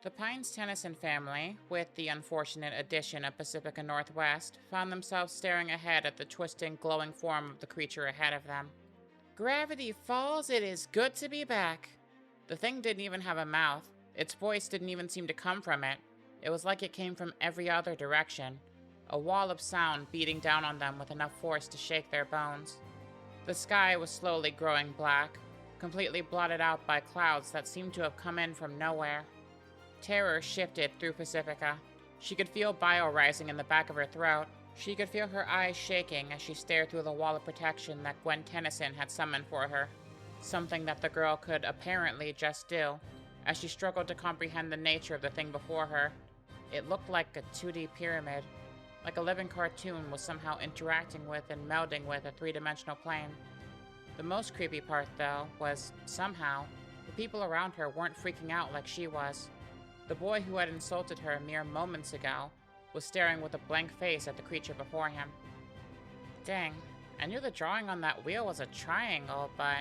The Pines Tennyson family, with the unfortunate addition of Pacifica Northwest, found themselves staring ahead at the twisting, glowing form of the creature ahead of them. Gravity Falls, it is good to be back. The thing didn't even have a mouth. Its voice didn't even seem to come from it. It was like it came from every other direction, a wall of sound beating down on them with enough force to shake their bones. The sky was slowly growing black, completely blotted out by clouds that seemed to have come in from nowhere. Terror shifted through Pacifica. She could feel bile rising in the back of her throat. She could feel her eyes shaking as she stared through the wall of protection that Gwen Tennyson had summoned for her, something that the girl could apparently just do. As she struggled to comprehend the nature of the thing before her, it looked like a 2D pyramid, like a living cartoon was somehow interacting with and melding with a three-dimensional plane. The most creepy part, though, was, somehow, the people around her weren't freaking out like she was. The boy who had insulted her mere moments ago was staring with a blank face at the creature before him. Dang, I knew the drawing on that wheel was a triangle, but...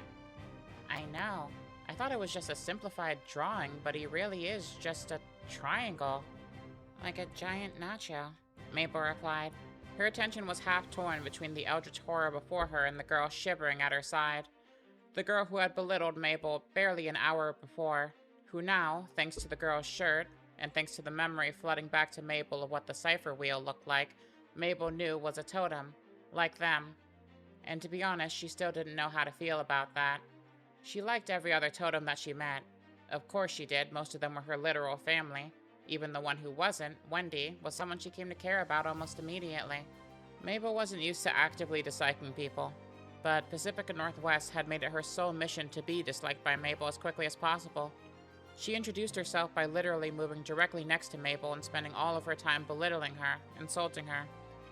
I know. I thought it was just a simplified drawing, but he really is just a triangle. Like a giant nacho, Mabel replied. Her attention was half torn between the eldritch horror before her and the girl shivering at her side. The girl who had belittled Mabel barely an hour before, who now, thanks to the girl's shirt, and thanks to the memory flooding back to Mabel of what the cipher wheel looked like, Mabel knew was a totem, like them. And to be honest, she still didn't know how to feel about that. She liked every other totem that she met. Of course she did, most of them were her literal family. Even the one who wasn't, Wendy, was someone she came to care about almost immediately. Mabel wasn't used to actively disliking people, but Pacifica Northwest had made it her sole mission to be disliked by Mabel as quickly as possible. She introduced herself by literally moving directly next to Mabel and spending all of her time belittling her, insulting her,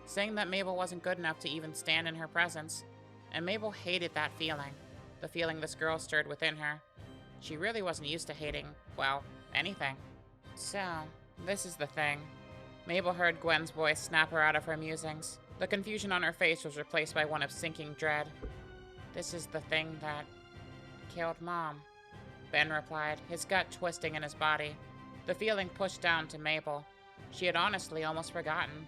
saying that Mabel wasn't good enough to even stand in her presence. And Mabel hated that feeling, the feeling this girl stirred within her. She really wasn't used to hating, well, anything. So, this is the thing. Mabel heard Gwen's voice snap her out of her musings. The confusion on her face was replaced by one of sinking dread. This is the thing that killed Mom, Ben replied, his gut twisting in his body. The feeling pushed down to Mabel. She had honestly almost forgotten.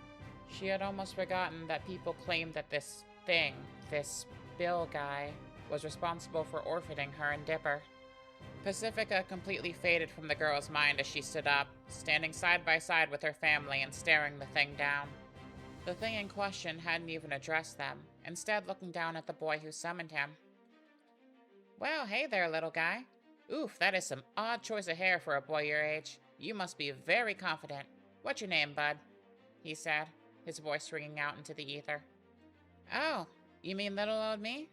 She had almost forgotten that people claimed that this thing, this Bill guy, was responsible for orphaning her and Dipper. Pacifica completely faded from the girl's mind as she stood up, standing side by side with her family and staring the thing down. The thing in question hadn't even addressed them, instead looking down at the boy who summoned him. Well, hey there, little guy. Oof, that is some odd choice of hair for a boy your age. You must be very confident. What's your name, bud? He said, his voice ringing out into the ether. Oh, you mean little old me?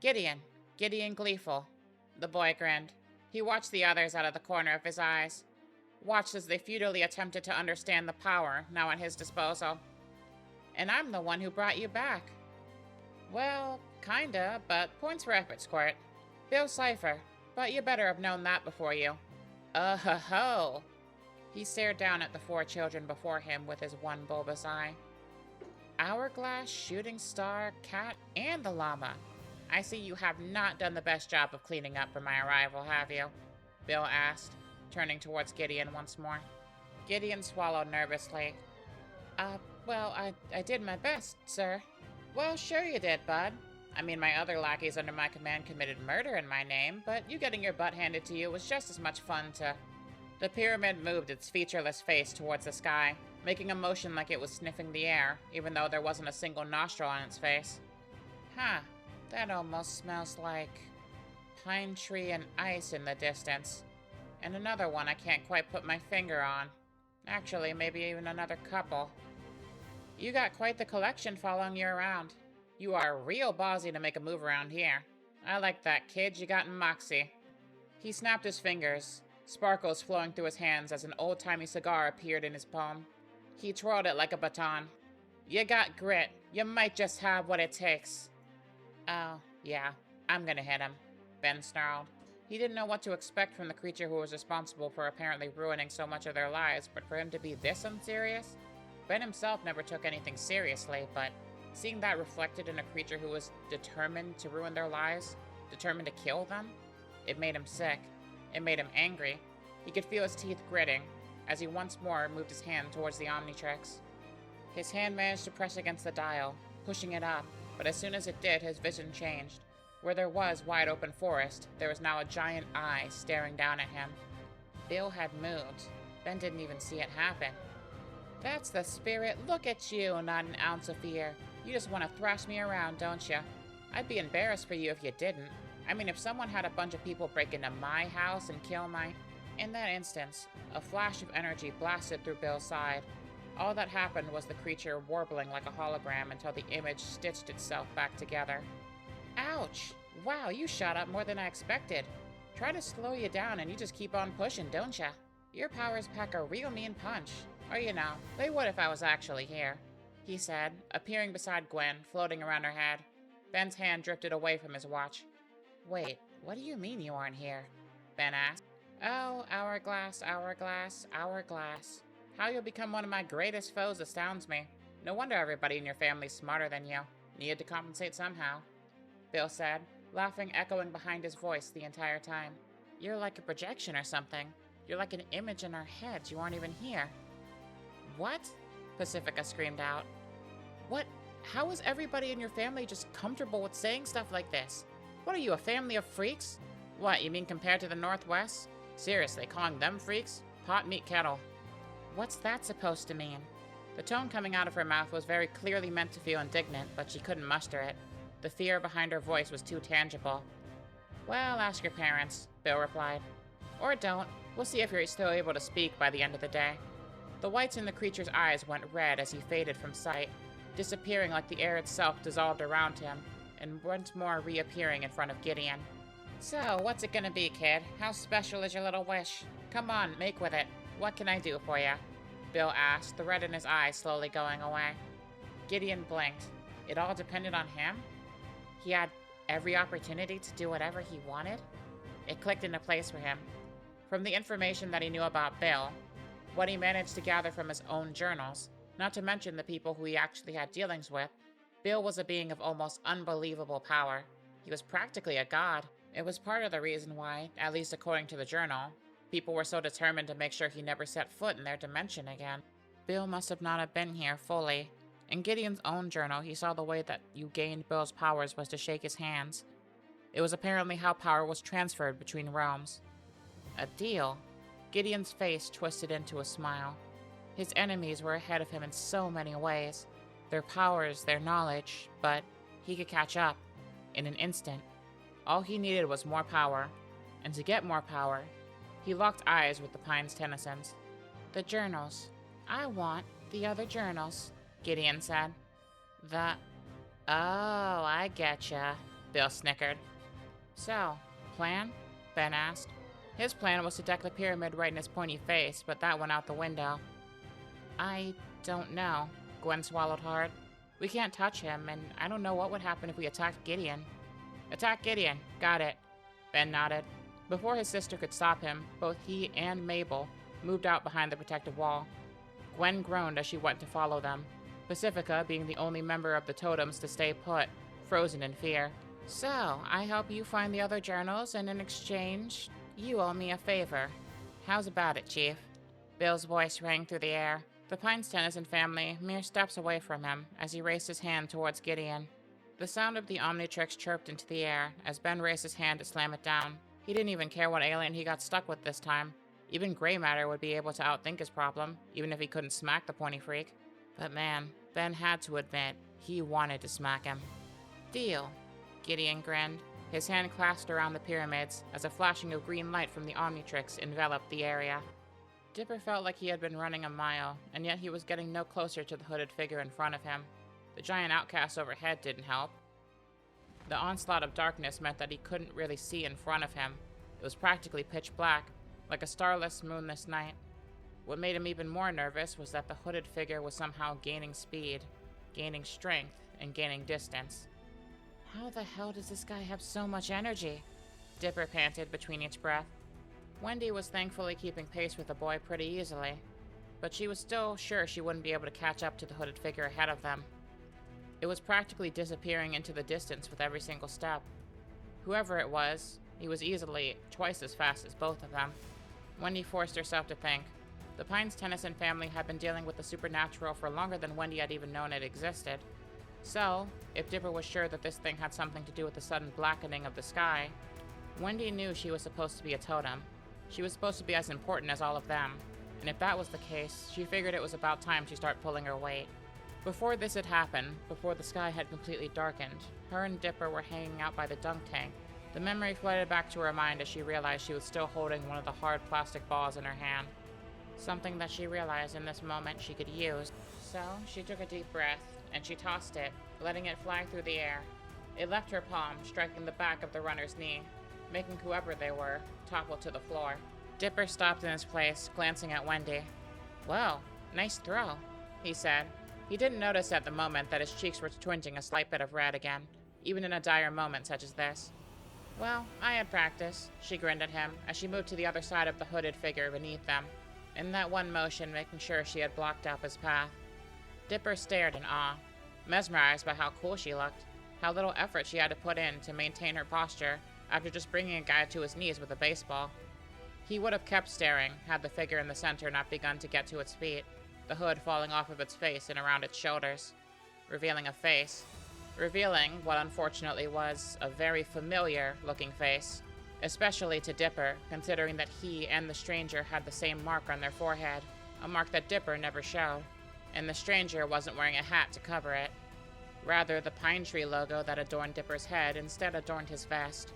Gideon. Gideon Gleeful. The boy grinned. He watched the others out of the corner of his eyes. Watched as they futilely attempted to understand the power now at his disposal. And I'm the one who brought you back. Well, kinda, but points for effort, Squirt. Bill Cipher, but you better have known that before you. Ho. He stared down at the four children before him with his one bulbous eye. Hourglass, Shooting Star, Cat, and the llama. I see you have not done the best job of cleaning up for my arrival, have you? Bill asked, turning towards Gideon once more. Gideon swallowed nervously. Well, I did my best, sir. Well, sure you did, bud. I mean, my other lackeys under my command committed murder in my name, but you getting your butt handed to you was just as much fun to... The pyramid moved its featureless face towards the sky, making a motion like it was sniffing the air, even though there wasn't a single nostril on its face. Huh. That almost smells like pine tree and ice in the distance. And another one I can't quite put my finger on. Actually, maybe even another couple. You got quite the collection following you around. You are real ballsy to make a move around here. I like that, kid. You got moxie. He snapped his fingers, sparkles flowing through his hands as an old-timey cigar appeared in his palm. He twirled it like a baton. You got grit. You might just have what it takes. Oh, yeah, I'm gonna hit him, Ben snarled. He didn't know what to expect from the creature who was responsible for apparently ruining so much of their lives, but for him to be this unserious? Ben himself never took anything seriously, but seeing that reflected in a creature who was determined to ruin their lives, determined to kill them, it made him sick. It made him angry. He could feel his teeth gritting, as he once more moved his hand towards the Omnitrix. His hand managed to press against the dial, pushing it up, but as soon as it did, his vision changed. Where there was wide open forest, there was now a giant eye staring down at him. Bill had moved. Ben didn't even see it happen. That's the spirit. Look at you, not an ounce of fear. You just want to thrash me around, don't you? I'd be embarrassed for you if you didn't. I mean, if someone had a bunch of people break into my house and kill my... In that instance, a flash of energy blasted through Bill's side. All that happened was the creature warbling like a hologram until the image stitched itself back together. Ouch! Wow, you shot up more than I expected. Try to slow you down and you just keep on pushing, don't ya? Your powers pack a real mean punch. Or you know, they would if I was actually here, he said, appearing beside Gwen, floating around her head. Ben's hand drifted away from his watch. Wait, what do you mean you aren't here? Ben asked. Oh, hourglass, hourglass, hourglass. How you'll become one of my greatest foes astounds me. No wonder everybody in your family's smarter than you. Needed to compensate somehow, Bill said, laughing echoing behind his voice the entire time. You're like a projection or something. You're like an image in our heads. You aren't even here. What? Pacifica screamed out. What? How is everybody in your family just comfortable with saying stuff like this? What are you, a family of freaks? What, you mean compared to the Northwest? Seriously, calling them freaks? Pot meat kettle. What's that supposed to mean? The tone coming out of her mouth was very clearly meant to feel indignant, but she couldn't muster it. The fear behind her voice was too tangible. Well, ask your parents, Bill replied. Or don't. We'll see if you're still able to speak by the end of the day. The whites in the creature's eyes went red as he faded from sight, disappearing like the air itself dissolved around him, and once more reappearing in front of Gideon. So, what's it gonna be, kid? How special is your little wish? Come on, make with it. What can I do for ya? Bill asked, the red in his eyes slowly going away. Gideon blinked. It all depended on him? He had every opportunity to do whatever he wanted? It clicked into place for him. From the information that he knew about Bill, what he managed to gather from his own journals, not to mention the people who he actually had dealings with, Bill was a being of almost unbelievable power. He was practically a god. It was part of the reason why, at least according to the journal, people were so determined to make sure he never set foot in their dimension again. Bill must have not have been here fully. In Gideon's own journal, he saw the way that you gained Bill's powers was to shake his hands. It was apparently how power was transferred between realms. A deal? Gideon's face twisted into a smile. His enemies were ahead of him in so many ways. Their powers, their knowledge, but he could catch up. In an instant. All he needed was more power. And to get more power, he locked eyes with the Pines Tennysons. The journals. I want the other journals, Gideon said. Oh, I getcha, Bill snickered. So, plan? Ben asked. His plan was to deck the pyramid right in his pointy face, but that went out the window. I don't know, Gwen swallowed hard. We can't touch him, and I don't know what would happen if we attacked Gideon. Attack Gideon, got it. Ben nodded. Before his sister could stop him, both he and Mabel moved out behind the protective wall. Gwen groaned as she went to follow them, Pacifica being the only member of the totems to stay put, frozen in fear. So, I help you find the other journals, and in exchange, you owe me a favor. How's about it, Chief? Bill's voice rang through the air. The Pines Tennyson family mere steps away from him as he raised his hand towards Gideon. The sound of the Omnitrix chirped into the air as Ben raised his hand to slam it down. He didn't even care what alien he got stuck with this time. Even gray matter would be able to outthink his problem, even if he couldn't smack the pointy freak. But man, Ben had to admit, he wanted to smack him. Deal, Gideon grinned, his hand clasped around the pyramids as a flashing of green light from the Omnitrix enveloped the area. Dipper felt like he had been running a mile, and yet he was getting no closer to the hooded figure in front of him. The giant outcast overhead didn't help. The onslaught of darkness meant that he couldn't really see in front of him. It was practically pitch black, like a starless, moonless night. What made him even more nervous was that the hooded figure was somehow gaining speed, gaining strength, and gaining distance. How the hell does this guy have so much energy? Dipper panted between each breath. Wendy was thankfully keeping pace with the boy pretty easily, but she was still sure she wouldn't be able to catch up to the hooded figure ahead of them. It was practically disappearing into the distance with every single step. Whoever it was, he was easily twice as fast as both of them. Wendy forced herself to think. The Pines Tennyson family had been dealing with the supernatural for longer than Wendy had even known it existed. So, if Dipper was sure that this thing had something to do with the sudden blackening of the sky, Wendy knew she was supposed to be a totem. She was supposed to be as important as all of them, and if that was the case, she figured it was about time she started pulling her weight. Before this had happened, before the sky had completely darkened, her and Dipper were hanging out by the dunk tank. The memory flooded back to her mind as she realized she was still holding one of the hard plastic balls in her hand. Something that she realized in this moment she could use. So, she took a deep breath, and she tossed it, letting it fly through the air. It left her palm, striking the back of the runner's knee, making whoever they were topple to the floor. Dipper stopped in his place, glancing at Wendy. "Well, nice throw," he said. He didn't notice at the moment that his cheeks were twinging a slight bit of red again, even in a dire moment such as this. "Well, I had practice," she grinned at him as she moved to the other side of the hooded figure beneath them, in that one motion making sure she had blocked up his path. Dipper stared in awe, mesmerized by how cool she looked, how little effort she had to put in to maintain her posture after just bringing a guy to his knees with a baseball. He would have kept staring had the figure in the center not begun to get to its feet, the hood falling off of its face and around its shoulders, revealing a face. Revealing what unfortunately was a very familiar-looking face, especially to Dipper, considering that he and the stranger had the same mark on their forehead, a mark that Dipper never showed, and the stranger wasn't wearing a hat to cover it. Rather, the pine tree logo that adorned Dipper's head instead adorned his vest.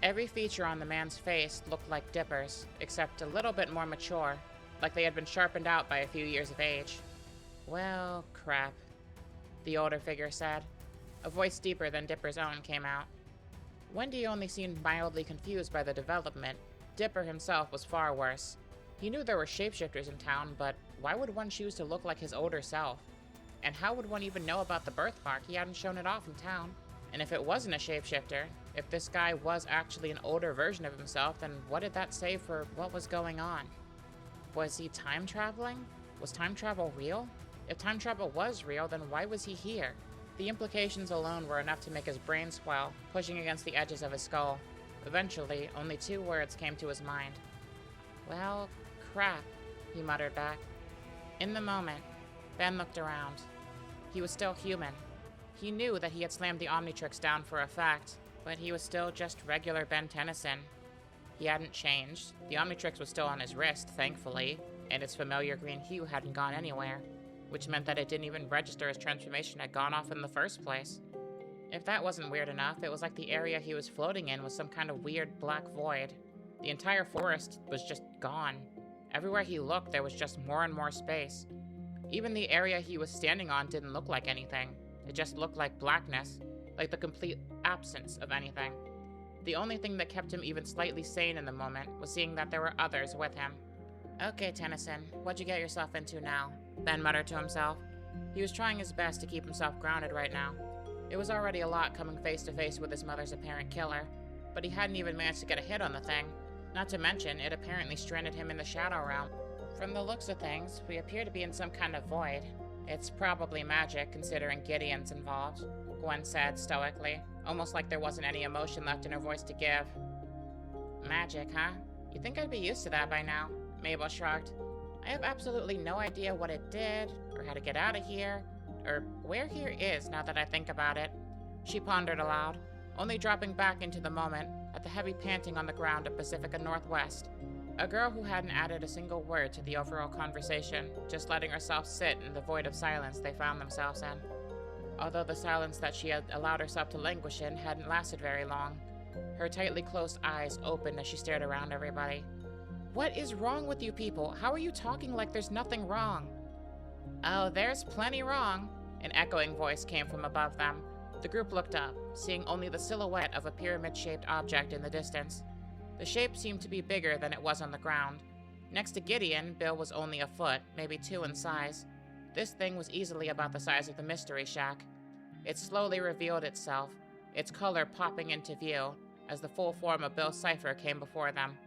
Every feature on the man's face looked like Dipper's, except a little bit more mature, like they had been sharpened out by a few years of age. "Well, crap," the older figure said. A voice deeper than Dipper's own came out. Wendy only seemed mildly confused by the development. Dipper himself was far worse. He knew there were shapeshifters in town, but why would one choose to look like his older self? And how would one even know about the birthmark? He hadn't shown it off in town. And if it wasn't a shapeshifter, if this guy was actually an older version of himself, then what did that say for what was going on? Was he time traveling? Was time travel real? If time travel was real, then why was he here? The implications alone were enough to make his brain swell, pushing against the edges of his skull. Eventually, only two words came to his mind. "Well, crap," he muttered back. In the moment, Ben looked around. He was still human. He knew that he had slammed the Omnitrix down for a fact, but he was still just regular Ben Tennyson. He hadn't changed. The Omnitrix was still on his wrist, thankfully, and its familiar green hue hadn't gone anywhere, which meant that it didn't even register his transformation had gone off in the first place. If that wasn't weird enough, it was like the area he was floating in was some kind of weird black void. The entire forest was just gone. Everywhere he looked, there was just more and more space. Even the area he was standing on didn't look like anything. It just looked like blackness, like the complete absence of anything. The only thing that kept him even slightly sane in the moment was seeing that there were others with him. "Okay, Tennyson, what'd you get yourself into now?" Ben muttered to himself. He was trying his best to keep himself grounded right now. It was already a lot coming face to face with his mother's apparent killer, but he hadn't even managed to get a hit on the thing. Not to mention, it apparently stranded him in the Shadow Realm. "From the looks of things, we appear to be in some kind of void. It's probably magic, considering Gideon's involved," Gwen said stoically, almost like there wasn't any emotion left in her voice to give. "Magic, huh? You'd think I'd be used to that by now," Mabel shrugged. "I have absolutely no idea what it did, or how to get out of here, or where here is now that I think about it." She pondered aloud, only dropping back into the moment at the heavy panting on the ground of Pacifica Northwest. A girl who hadn't added a single word to the overall conversation, just letting herself sit in the void of silence they found themselves in. Although the silence that she had allowed herself to languish in hadn't lasted very long, her tightly closed eyes opened as she stared around everybody. "What is wrong with you people? How are you talking like there's nothing wrong?" "Oh, there's plenty wrong," an echoing voice came from above them. The group looked up, seeing only the silhouette of a pyramid-shaped object in the distance. The shape seemed to be bigger than it was on the ground. Next to Gideon, Bill was only a foot, maybe two in size. This thing was easily about the size of the Mystery Shack. It slowly revealed itself, its color popping into view, as the full form of Bill Cipher came before them.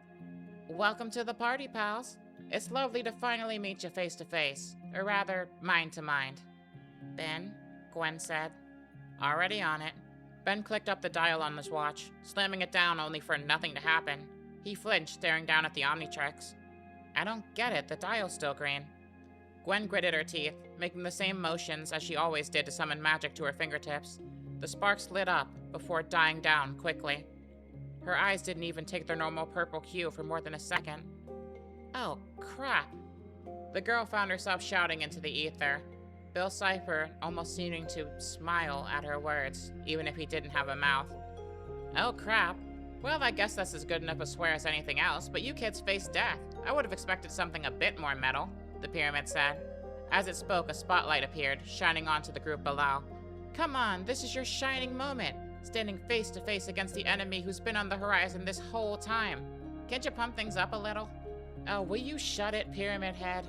"Welcome to the party, pals. It's lovely to finally meet you face to face, or rather, mind to mind." "Ben," Gwen said. "Already on it." Ben clicked up the dial on his watch, slamming it down only for nothing to happen. He flinched, staring down at the Omnitrix. I don't get it, the dial's still green. Gwen gritted her teeth, making the same motions as she always did to summon magic to her fingertips. The sparks lit up before dying down quickly. Her eyes didn't even take their normal purple hue for more than a second. Oh, crap. The girl found herself shouting into the ether, Bill Cipher almost seeming to smile at her words, even if he didn't have a mouth. Oh, crap. Well, I guess that's as good enough a swear as anything else, but you kids face death. I would have expected something a bit more metal, the pyramid said. As it spoke, a spotlight appeared, shining onto the group below. Come on, this is your shining moment, standing face to face against the enemy who's been on the horizon this whole time. Can't you pump things up a little? Oh, will you shut it, Pyramid Head?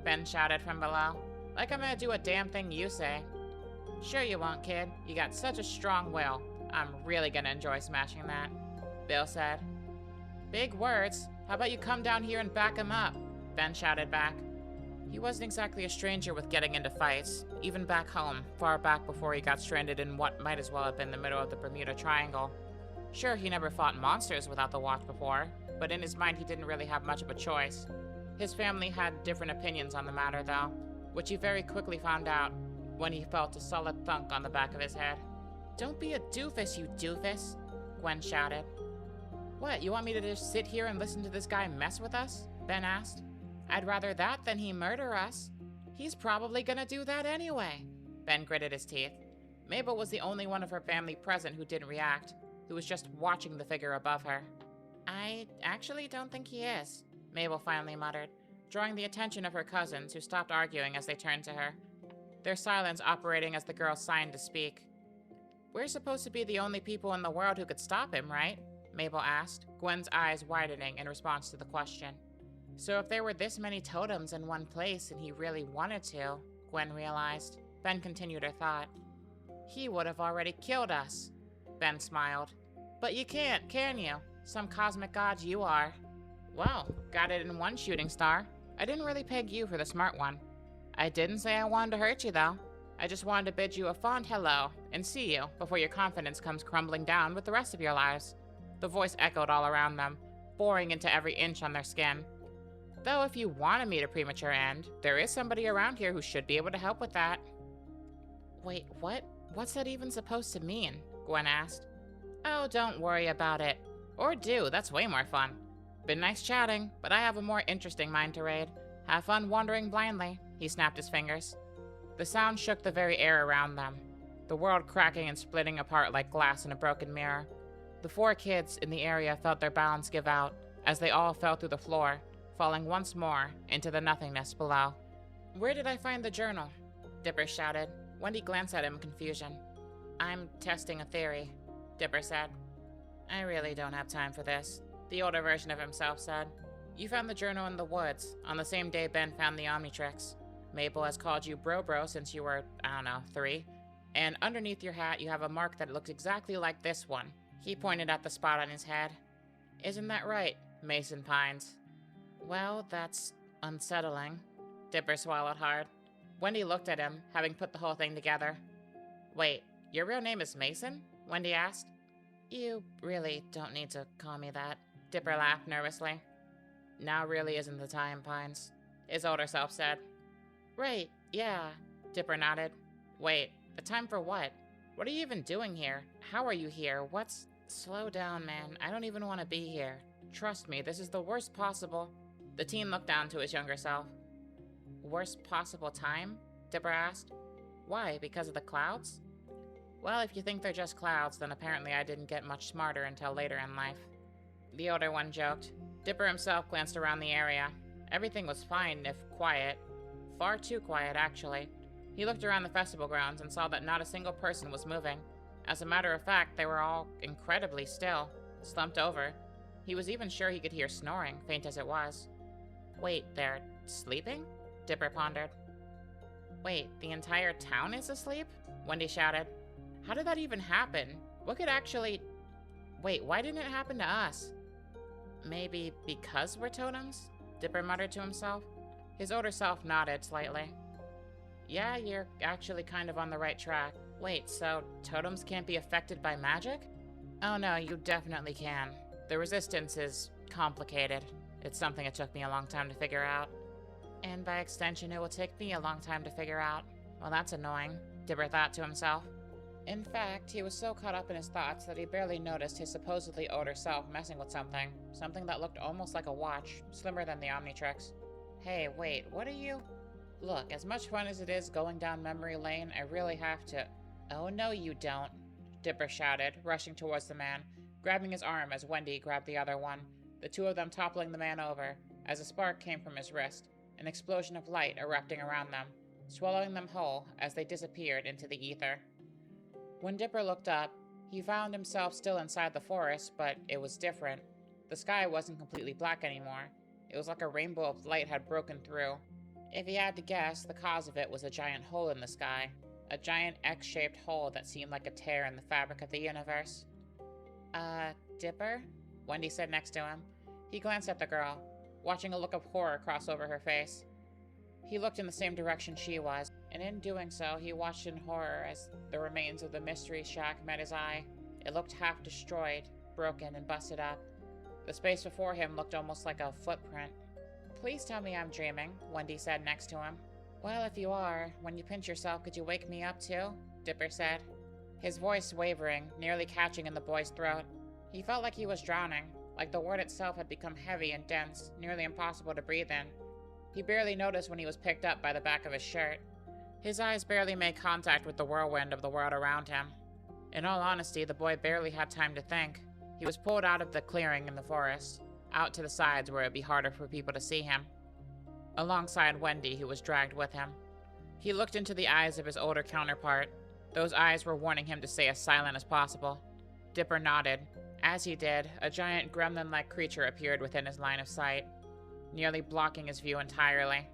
Ben shouted from below. Like I'm gonna do a damn thing you say. Sure you won't, kid. You got such a strong will. I'm really gonna enjoy smashing that, Bill said. Big words. How about you come down here and back him up? Ben shouted back. He wasn't exactly a stranger with getting into fights, even back home, far back before he got stranded in what might as well have been the middle of the Bermuda Triangle. Sure, he never fought monsters without the watch before, but in his mind he didn't really have much of a choice. His family had different opinions on the matter, though, which he very quickly found out when he felt a solid thunk on the back of his head. Don't be a doofus, you doofus, Gwen shouted. What, you want me to just sit here and listen to this guy mess with us? Ben asked. I'd rather that than he murder us. He's probably gonna do that anyway. Ben gritted his teeth. Mabel was the only one of her family present who didn't react, who was just watching the figure above her. I actually don't think he is, Mabel finally muttered, drawing the attention of her cousins, who stopped arguing as they turned to her, their silence operating as the girl signed to speak. We're supposed to be the only people in the world who could stop him, right? Mabel asked, Gwen's eyes widening in response to the question. So if there were this many totems in one place and he really wanted to, Gwen realized. Ben continued her thought. He would have already killed us. Ben smiled. But you can't, can you? Some cosmic god you are. Well, got it in one shooting star. I didn't really peg you for the smart one. I didn't say I wanted to hurt you, though. I just wanted to bid you a fond hello and see you before your confidence comes crumbling down with the rest of your lives. The voice echoed all around them, boring into every inch on their skin. Though if you want to meet a premature end, there is somebody around here who should be able to help with that. Wait, what? What's that even supposed to mean? Gwen asked. Oh, don't worry about it. Or do, that's way more fun. Been nice chatting, but I have a more interesting mind to raid. Have fun wandering blindly. He snapped his fingers. The sound shook the very air around them, the world cracking and splitting apart like glass in a broken mirror. The 4 kids in the area felt their balance give out as they all fell through the floor, falling once more into the nothingness below. Where did I find the journal? Dipper shouted. Wendy glanced at him in confusion. I'm testing a theory, Dipper said. I really don't have time for this, the older version of himself said. You found the journal in the woods, on the same day Ben found the Omnitrix. Mabel has called you Bro since you were, 3. And underneath your hat you have a mark that looks exactly like this one. He pointed at the spot on his head. Isn't that right, Mason Pines? Well, that's unsettling. Dipper swallowed hard. Wendy looked at him, having put the whole thing together. Wait, your real name is Mason? Wendy asked. You really don't need to call me that. Dipper laughed nervously. Now really isn't the time, Pines, his older self said. Right, yeah, Dipper nodded. Wait, the time for what? What are you even doing here? How are you here? What's... Slow down, man. I don't even want to be here. Trust me, this is the worst possible... The teen looked down to his younger self. Worst possible time? Dipper asked. Why, because of the clouds? Well, if you think they're just clouds, then apparently I didn't get much smarter until later in life. The older one joked. Dipper himself glanced around the area. Everything was fine, if quiet. Far too quiet, actually. He looked around the festival grounds and saw that not a single person was moving. As a matter of fact, they were all incredibly still, slumped over. He was even sure he could hear snoring, faint as it was. Wait, they're sleeping? Dipper pondered. Wait, the entire town is asleep? Wendy shouted. How did that even happen? What could actually... Wait, why didn't it happen to us? Maybe because we're totems? Dipper muttered to himself. His older self nodded slightly. Yeah, you're actually kind of on the right track. Wait, so totems can't be affected by magic? Oh no, you definitely can. The resistance is complicated. It's something it took me a long time to figure out. And by extension, it will take me a long time to figure out. Well, that's annoying, Dipper thought to himself. In fact, he was so caught up in his thoughts that he barely noticed his supposedly older self messing with something that looked almost like a watch, slimmer than the Omnitrix. Hey, wait, what are you? Look, as much fun as it is going down memory lane, I really have to... Oh, no, you don't, Dipper shouted, rushing towards the man, grabbing his arm as Wendy grabbed the other one, the two of them toppling the man over, as a spark came from his wrist, an explosion of light erupting around them, swallowing them whole as they disappeared into the ether. When Dipper looked up, he found himself still inside the forest, but it was different. The sky wasn't completely black anymore. It was like a rainbow of light had broken through. If he had to guess, the cause of it was a giant hole in the sky. A giant X-shaped hole that seemed like a tear in the fabric of the universe. Dipper? Wendy said next to him. He glanced at the girl, watching a look of horror cross over her face. He looked in the same direction she was, and in doing so, he watched in horror as the remains of the mystery shack met his eye. It looked half destroyed, broken, and busted up. The space before him looked almost like a footprint. Please tell me I'm dreaming, Wendy said next to him. Well, if you are, when you pinch yourself, could you wake me up too? Dipper said, his voice wavering, nearly catching in the boy's throat. He felt like he was drowning, like the word itself had become heavy and dense, nearly impossible to breathe in. He barely noticed when he was picked up by the back of his shirt. His eyes barely made contact with the whirlwind of the world around him. In all honesty, the boy barely had time to think. He was pulled out of the clearing in the forest, out to the sides where it would be harder for people to see him, alongside Wendy, who was dragged with him. He looked into the eyes of his older counterpart. Those eyes were warning him to stay as silent as possible. Dipper nodded. As he did, a giant gremlin-like creature appeared within his line of sight, nearly blocking his view entirely.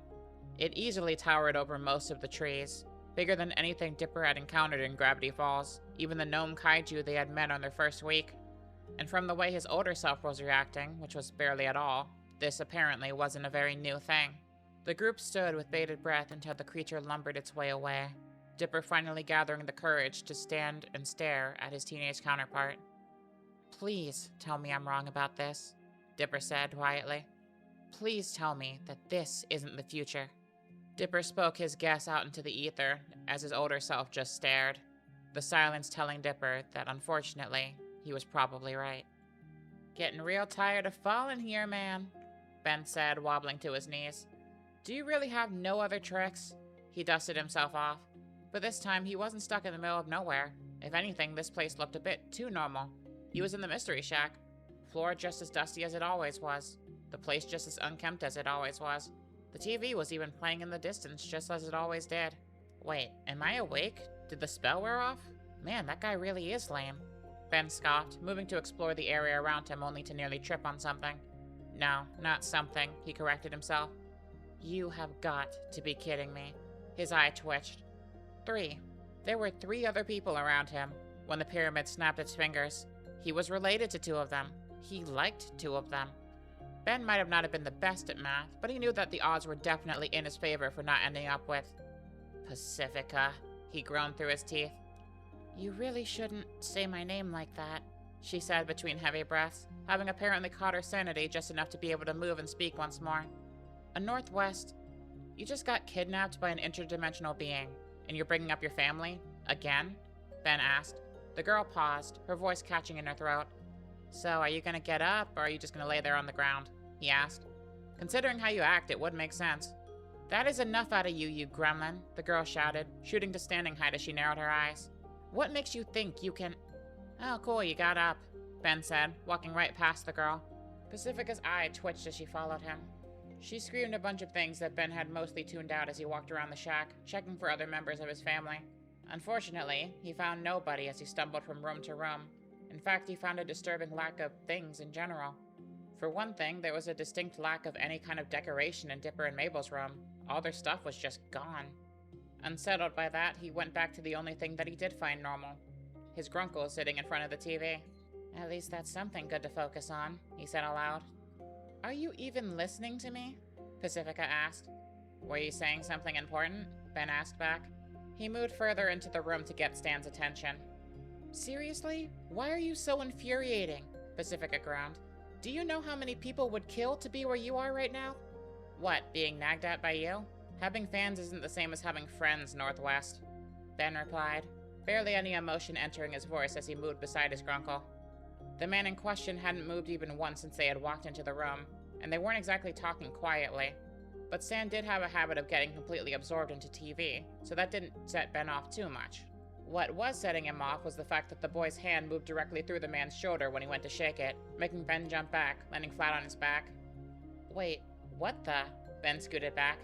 It easily towered over most of the trees, bigger than anything Dipper had encountered in Gravity Falls, even the gnome kaiju they had met on their first week. And from the way his older self was reacting, which was barely at all, this apparently wasn't a very new thing. The group stood with bated breath until the creature lumbered its way away, Dipper finally gathering the courage to stand and stare at his teenage counterpart. Please tell me I'm wrong about this, Dipper said quietly. Please tell me that this isn't the future. Dipper spoke his guess out into the ether as his older self just stared, the silence telling Dipper that unfortunately, he was probably right. Getting real tired of falling here, man, Ben said, wobbling to his knees. Do you really have no other tricks? He dusted himself off, but this time he wasn't stuck in the middle of nowhere. If anything, this place looked a bit too normal. He was in the mystery shack. Floor just as dusty as it always was. The place just as unkempt as it always was. The TV was even playing in the distance just as it always did. Wait, am I awake? Did the spell wear off? Man, that guy really is lame. Ben scoffed, moving to explore the area around him only to nearly trip on something. No, not something, he corrected himself. You have got to be kidding me. His eye twitched. 3. There were 3 other people around him when the pyramid snapped its fingers. He was related to 2 of them. He liked 2 of them. Ben might have not have been the best at math, but he knew that the odds were definitely in his favor for not ending up with Pacifica, he groaned through his teeth. You really shouldn't say my name like that, she said between heavy breaths, having apparently caught her sanity just enough to be able to move and speak once more. A Northwest, you just got kidnapped by an interdimensional being, and you're bringing up your family? Again? Ben asked. The girl paused, her voice catching in her throat. So, are you gonna get up, or are you just gonna lay there on the ground? He asked. Considering how you act, it would make sense. That is enough out of you, you gremlin, the girl shouted, shooting to standing height as she narrowed her eyes. What makes you think you can... Oh, cool, you got up, Ben said, walking right past the girl. Pacifica's eye twitched as she followed him. She screamed a bunch of things that Ben had mostly tuned out as he walked around the shack, checking for other members of his family. Unfortunately, he found nobody as he stumbled from room to room. In fact, he found a disturbing lack of things in general. For one thing, there was a distinct lack of any kind of decoration in Dipper and Mabel's room. All their stuff was just gone. Unsettled by that, he went back to the only thing that he did find normal. His grunkle sitting in front of the TV. At least that's something good to focus on, he said aloud. Are you even listening to me? Pacifica asked. Were you saying something important? Ben asked back. He moved further into the room to get Stan's attention. Seriously? Why are you so infuriating? Pacifica groaned. Do you know how many people would kill to be where you are right now? What, being nagged at by you? Having fans isn't the same as having friends, Northwest. Ben replied, barely any emotion entering his voice as he moved beside his grunkle. The man in question hadn't moved even once since they had walked into the room, and they weren't exactly talking quietly. But Stan did have a habit of getting completely absorbed into TV, so that didn't set Ben off too much. What was setting him off was the fact that the boy's hand moved directly through the man's shoulder when he went to shake it, making Ben jump back, landing flat on his back. Wait, what the? Ben scooted back.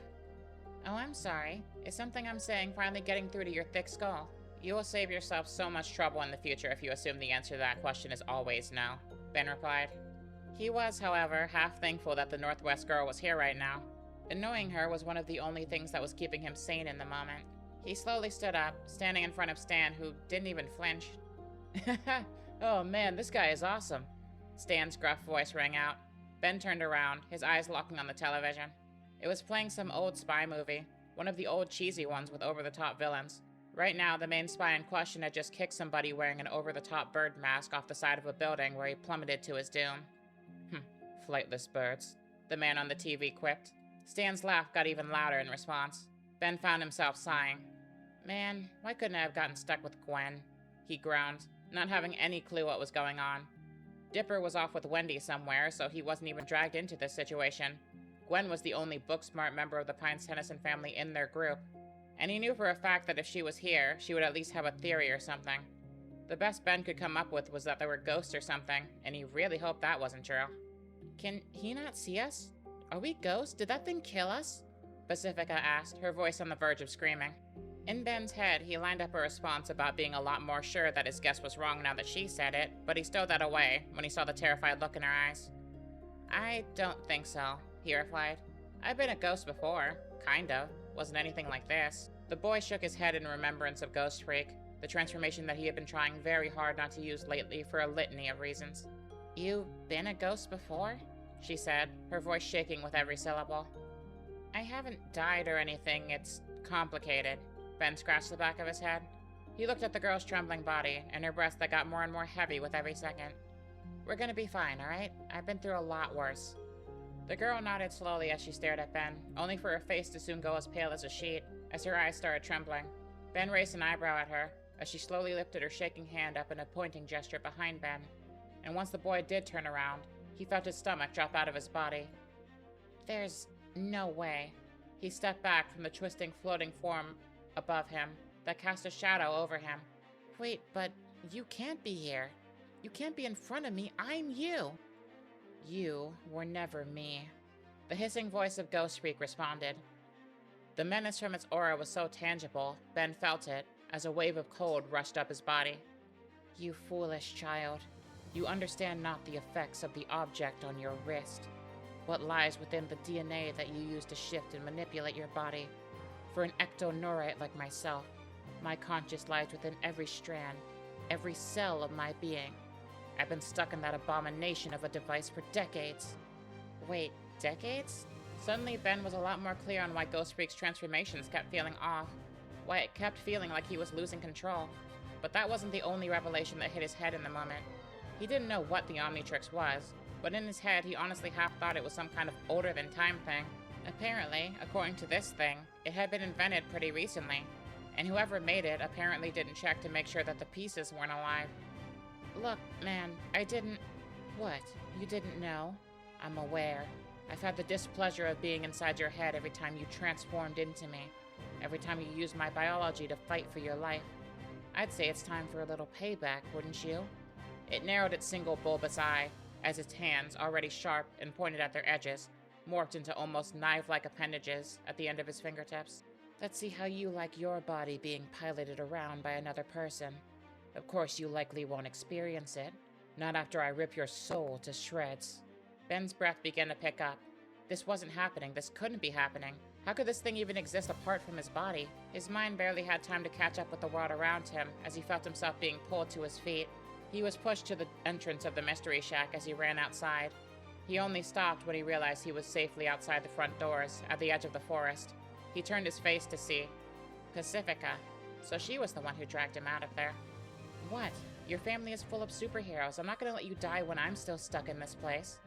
Oh, I'm sorry. Is something I'm saying finally getting through to your thick skull? You will save yourself so much trouble in the future if you assume the answer to that question is always no, Ben replied. He was, however, half thankful that the Northwest girl was here right now. Annoying her was one of the only things that was keeping him sane in the moment. He slowly stood up, standing in front of Stan, who didn't even flinch. Oh man, this guy is awesome. Stan's gruff voice rang out. Ben turned around, his eyes locking on the television. It was playing some old spy movie, one of the old cheesy ones with over-the-top villains. Right now, the main spy in question had just kicked somebody wearing an over-the-top bird mask off the side of a building where he plummeted to his doom. Flightless birds, the man on the TV quipped. Stan's laugh got even louder in response. Ben found himself sighing. Man, why couldn't I have gotten stuck with Gwen? He groaned, not having any clue what was going on. Dipper was off with Wendy somewhere, so he wasn't even dragged into this situation. Gwen was the only book-smart member of the Pines-Tennyson family in their group, and he knew for a fact that if she was here, she would at least have a theory or something. The best Ben could come up with was that there were ghosts or something, and he really hoped that wasn't true. Can he not see us? Are we ghosts? Did that thing kill us? Pacifica asked, her voice on the verge of screaming. In Ben's head, he lined up a response about being a lot more sure that his guess was wrong now that she said it, but he stowed that away when he saw the terrified look in her eyes. I don't think so, he replied. I've been a ghost before. Kind of. Wasn't anything like this. The boy shook his head in remembrance of Ghost Freak, the transformation that he had been trying very hard not to use lately for a litany of reasons. You've been a ghost before? She said, her voice shaking with every syllable. I haven't died or anything. It's complicated. Ben scratched the back of his head. He looked at the girl's trembling body and her breath that got more and more heavy with every second. We're gonna be fine, alright? I've been through a lot worse. The girl nodded slowly as she stared at Ben, only for her face to soon go as pale as a sheet, as her eyes started trembling. Ben raised an eyebrow at her, as she slowly lifted her shaking hand up in a pointing gesture behind Ben. And once the boy did turn around, he felt his stomach drop out of his body. There's no way. He stepped back from the twisting, floating form above him that cast a shadow over him. Wait, but you can't be here. You can't be in front of me. I'm you. You were never me. The hissing voice of Ghost Freak responded. The menace from its aura was so tangible, Ben felt it, as a wave of cold rushed up his body. You foolish child. You understand not the effects of the object on your wrist. What lies within the DNA that you use to shift and manipulate your body. For an ectoneurite like myself, my conscious lies within every strand, every cell of my being. I've been stuck in that abomination of a device for decades. Wait, decades? Suddenly, Ben was a lot more clear on why Ghost Freak's transformations kept feeling off, why it kept feeling like he was losing control. But that wasn't the only revelation that hit his head in the moment. He didn't know what the Omnitrix was, but in his head, he honestly half thought it was some kind of older-than-time thing. Apparently, according to this thing, it had been invented pretty recently, and whoever made it apparently didn't check to make sure that the pieces weren't alive. Look, man, I didn't... What? You didn't know? I'm aware. I've had the displeasure of being inside your head every time you transformed into me, every time you used my biology to fight for your life. I'd say it's time for a little payback, wouldn't you? It narrowed its single bulbous eye, as its hands, already sharp and pointed at their edges, morphed into almost knife-like appendages at the end of his fingertips. Let's see how you like your body being piloted around by another person. Of course, you likely won't experience it. Not after I rip your soul to shreds. Ben's breath began to pick up. This wasn't happening. This couldn't be happening. How could this thing even exist apart from his body? His mind barely had time to catch up with the world around him as he felt himself being pulled to his feet. He was pushed to the entrance of the mystery shack as he ran outside. He only stopped when he realized he was safely outside the front doors, at the edge of the forest. He turned his face to see Pacifica. So she was the one who dragged him out of there. What? Your family is full of superheroes. I'm not gonna let you die when I'm still stuck in this place.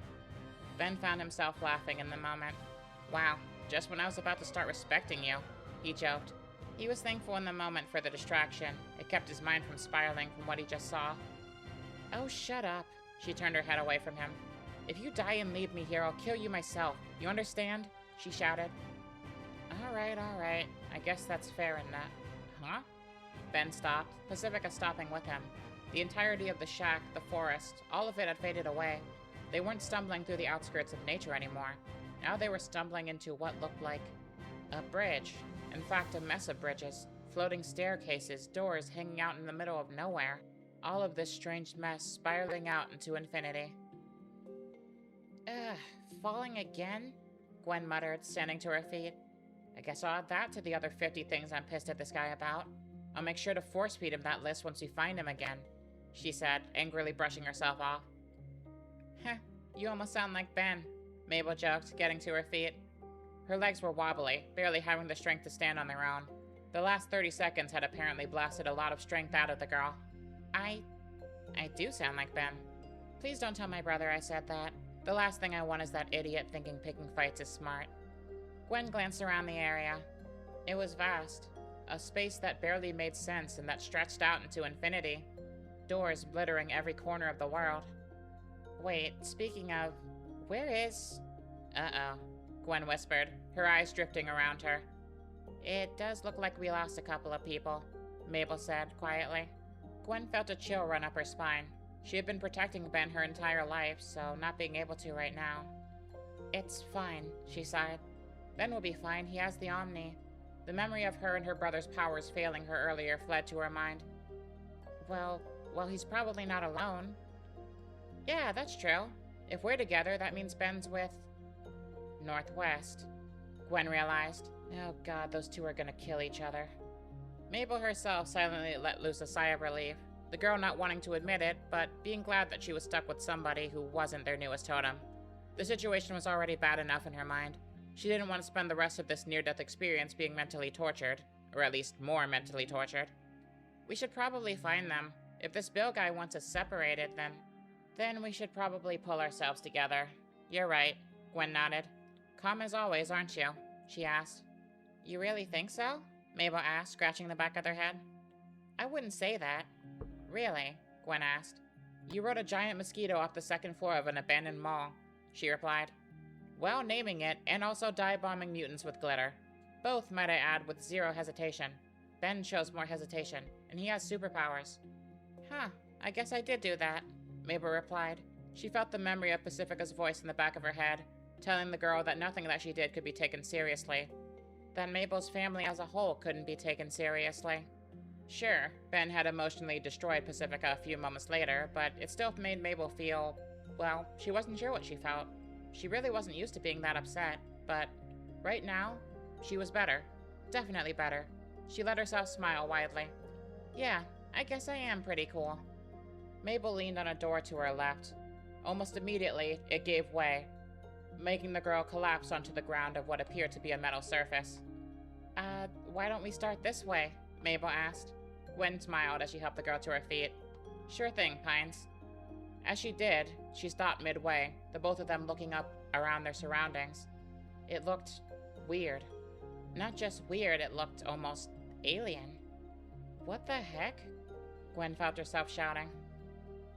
Ben found himself laughing in the moment. Wow, just when I was about to start respecting you, he joked. He was thankful in the moment for the distraction. It kept his mind from spiraling from what he just saw. Oh, shut up. She turned her head away from him. If you die and leave me here, I'll kill you myself. You understand? She shouted. All right. I guess that's fair in that. Huh? Ben stopped, Pacifica stopping with him. The entirety of the shack, the forest, all of it had faded away. They weren't stumbling through the outskirts of nature anymore. Now they were stumbling into what looked like a bridge. In fact, a mess of bridges, floating staircases, doors hanging out in the middle of nowhere. All of this strange mess spiraling out into infinity. Ugh, falling again? Gwen muttered, standing to her feet. I guess I'll add that to the other 50 things I'm pissed at this guy about. I'll make sure to force feed him that list once we find him again, she said, angrily brushing herself off. Heh, you almost sound like Ben, Mabel joked, getting to her feet. Her legs were wobbly, barely having the strength to stand on their own. The last 30 seconds had apparently blasted a lot of strength out of the girl. I do sound like Ben. Please don't tell my brother I said that. The last thing I want is that idiot thinking picking fights is smart. Gwen glanced around the area. It was vast. A space that barely made sense and that stretched out into infinity. Doors littering every corner of the world. Wait, speaking of, where is... Uh-oh, Gwen whispered, her eyes drifting around her. It does look like we lost a couple of people, Mabel said quietly. Gwen felt a chill run up her spine. She had been protecting Ben her entire life, so not being able to right now. It's fine, she sighed. Ben will be fine, he has the Omni. The memory of her and her brother's powers failing her earlier fled to her mind. Well, he's probably not alone. Yeah, that's true. If we're together, that means Ben's with... Northwest, Gwen realized. Oh god, those two are gonna kill each other. Mabel herself silently let loose a sigh of relief, the girl not wanting to admit it, but being glad that she was stuck with somebody who wasn't their newest totem. The situation was already bad enough in her mind. She didn't want to spend the rest of this near-death experience being mentally tortured, or at least more mentally tortured. We should probably find them. If this Bill guy wants us separated, then we should probably pull ourselves together. You're right, Gwen nodded. Calm as always, aren't you? She asked. You really think so? Mabel asked, scratching the back of their head. I wouldn't say that. Really? Gwen asked. You rode a giant mosquito off the second floor of an abandoned mall, she replied. Well, naming it, and also dive-bombing mutants with glitter. Both, might I add, with zero hesitation. Ben shows more hesitation, and he has superpowers. Huh, I guess I did do that, Mabel replied. She felt the memory of Pacifica's voice in the back of her head, telling the girl that nothing that she did could be taken seriously. That Mabel's family as a whole couldn't be taken seriously. Sure, Ben had emotionally destroyed Pacifica a few moments later, but it still made Mabel feel, well, she wasn't sure what she felt. She really wasn't used to being that upset, but right now, she was better. Definitely better. She let herself smile widely. Yeah, I guess I am pretty cool. Mabel leaned on a door to her left. Almost immediately, it gave way, making the girl collapse onto the ground of what appeared to be a metal surface. Why don't we start this way? Mabel asked. Gwen smiled as she helped the girl to her feet. Sure thing, Pines. As she did, she stopped midway, the both of them looking up around their surroundings. It looked weird. Not just weird, it looked almost alien. What the heck? Gwen felt herself shouting.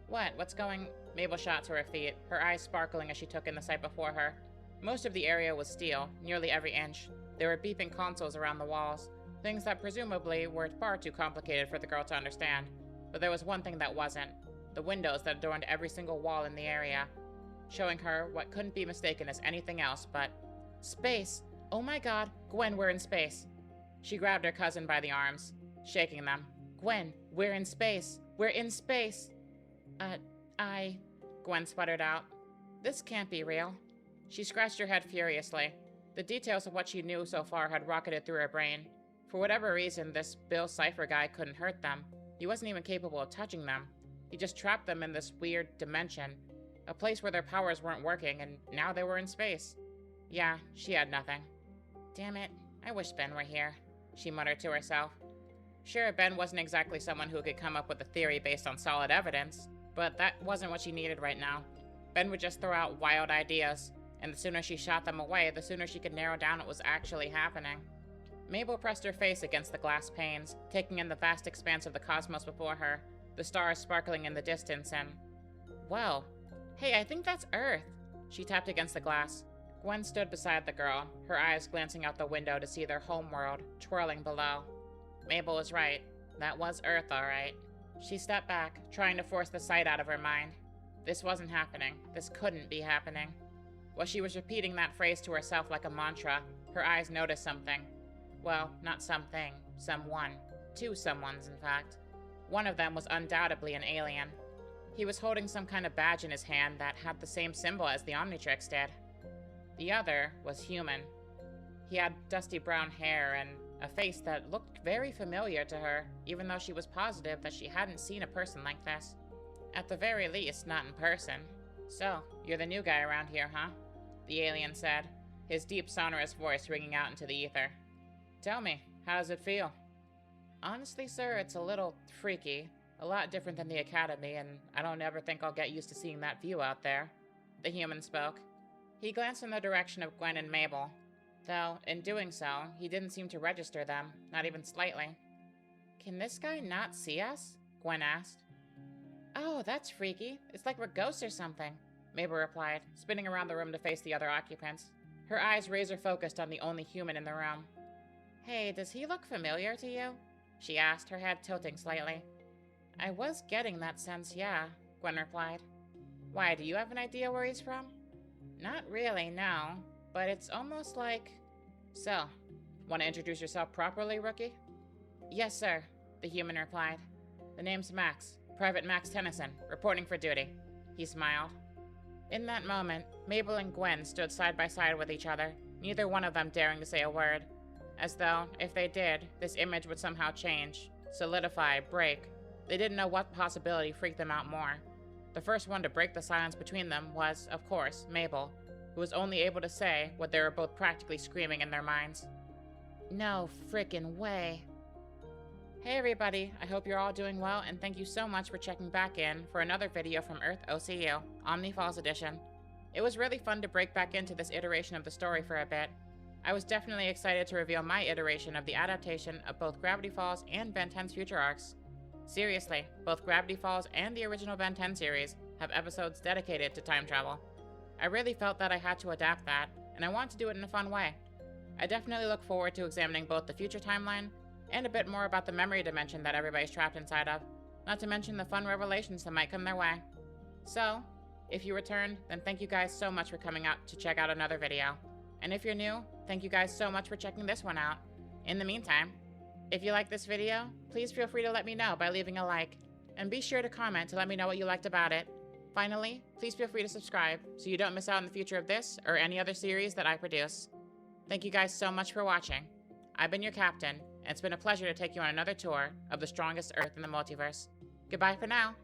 What's going... Mabel shot to her feet, her eyes sparkling as she took in the sight before her. Most of the area was steel, nearly every inch. There were beeping consoles around the walls, things that presumably were far too complicated for the girl to understand. But there was one thing that wasn't. The windows that adorned every single wall in the area, showing her what couldn't be mistaken as anything else but... Space! Oh my god, Gwen, we're in space! She grabbed her cousin by the arms, shaking them. Gwen, we're in space! We're in space! Gwen sputtered out. This can't be real. She scratched her head furiously. The details of what she knew so far had rocketed through her brain. For whatever reason, this Bill Cipher guy couldn't hurt them. He wasn't even capable of touching them. He just trapped them in this weird dimension, a place where their powers weren't working, and now they were in space. Yeah, she had nothing. Damn it, I wish Ben were here, she muttered to herself. Sure, Ben wasn't exactly someone who could come up with a theory based on solid evidence, but that wasn't what she needed right now. Ben would just throw out wild ideas, and the sooner she shot them away, the sooner she could narrow down what was actually happening. Mabel pressed her face against the glass panes, taking in the vast expanse of the cosmos before her, the stars sparkling in the distance, and... Well, hey, I think that's Earth. She tapped against the glass. Gwen stood beside the girl, her eyes glancing out the window to see their homeworld, twirling below. Mabel was right. That was Earth, all right. She stepped back, trying to force the sight out of her mind. This wasn't happening. This couldn't be happening. While she was repeating that phrase to herself like a mantra, her eyes noticed something. Well, not something. Someone. Two someones, in fact. One of them was undoubtedly an alien. He was holding some kind of badge in his hand that had the same symbol as the Omnitrix did. The other was human. He had dusty brown hair and a face that looked very familiar to her, even though she was positive that she hadn't seen a person like this. At the very least, not in person. So, you're the new guy around here, huh? The alien said, his deep, sonorous voice ringing out into the ether. Tell me, how does it feel? Honestly, sir, it's a little freaky. A lot different than the Academy, and I don't ever think I'll get used to seeing that view out there. The human spoke. He glanced in the direction of Gwen and Mabel. Though, in doing so, he didn't seem to register them, not even slightly. Can this guy not see us? Gwen asked. Oh, that's freaky. It's like we're ghosts or something, Mabel replied, spinning around the room to face the other occupants. Her eyes razor-focused on the only human in the room. Hey, does he look familiar to you? She asked, her head tilting slightly. I was getting that sense, yeah, Gwen replied. Why, do you have an idea where he's from? Not really, no. But it's almost like... So, want to introduce yourself properly, rookie? Yes, sir, the human replied. The name's Max, Private Max Tennyson, reporting for duty. He smiled. In that moment, Mabel and Gwen stood side by side with each other, neither one of them daring to say a word. As though, if they did, this image would somehow change, solidify, break. They didn't know what possibility freaked them out more. The first one to break the silence between them was, of course, Mabel, who was only able to say what they were both practically screaming in their minds. No frickin' way. Hey everybody, I hope you're all doing well, and thank you so much for checking back in for another video from Earth OCU, Omni Falls Edition. It was really fun to break back into this iteration of the story for a bit. I was definitely excited to reveal my iteration of the adaptation of both Gravity Falls and Ben 10's future arcs. Seriously, both Gravity Falls and the original Ben 10 series have episodes dedicated to time travel. I really felt that I had to adapt that, and I want to do it in a fun way. I definitely look forward to examining both the future timeline and a bit more about the memory dimension that everybody's trapped inside of, not to mention the fun revelations that might come their way. So, if you returned, then thank you guys so much for coming out to check out another video. And if you're new, thank you guys so much for checking this one out. In the meantime, if you like this video, please feel free to let me know by leaving a like, and be sure to comment to let me know what you liked about it. Finally, please feel free to subscribe so you don't miss out on the future of this or any other series that I produce. Thank you guys so much for watching. I've been your captain, and it's been a pleasure to take you on another tour of the strongest Earth in the multiverse. Goodbye for now.